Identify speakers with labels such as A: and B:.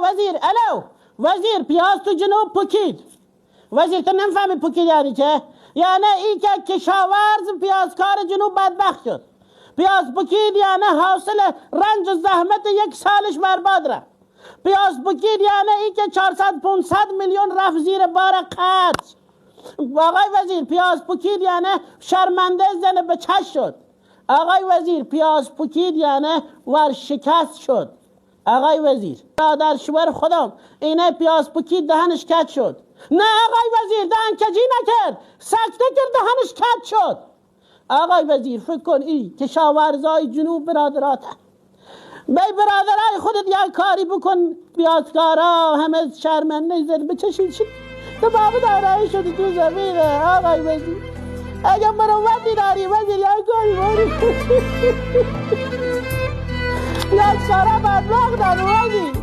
A: وزیر الو وزیر پیاز تو جنوب پکید. وزیر تو نمیفهمی پکید یعنی چه؟ یعنی این که کشاورز پیازکار جنوب بدبخت شد. پیاز پکید یعنی حاصل رنج و زحمت یک سالش برباد رفت. پیاز پکید یعنی این که 400-500 میلیون رفت زیر بار قرض. آقای وزیر پیاز پکید یعنی شرمنده زن به چش شد. آقای وزیر پیاز پکید یعنی ورشکست شد. آقای وزیر برادر شوهر خودم اینه پیاز پکید دهنش کج شد. نه آقای وزیر دهن کجی نکرد، سکته کرد دهنش کج شد. آقای وزیر فکر کن این کشاورزای جنوب برادراته. بی برادرای خودت یک کاری بکن، پیازکارا همه شرمنده زد به چشید شد تو بابا دارایی شدی تو زمینه. آقای وزیر اگه مروتی داری وزیر یک کاری باری یک سارا بدبخت دارو وزیر.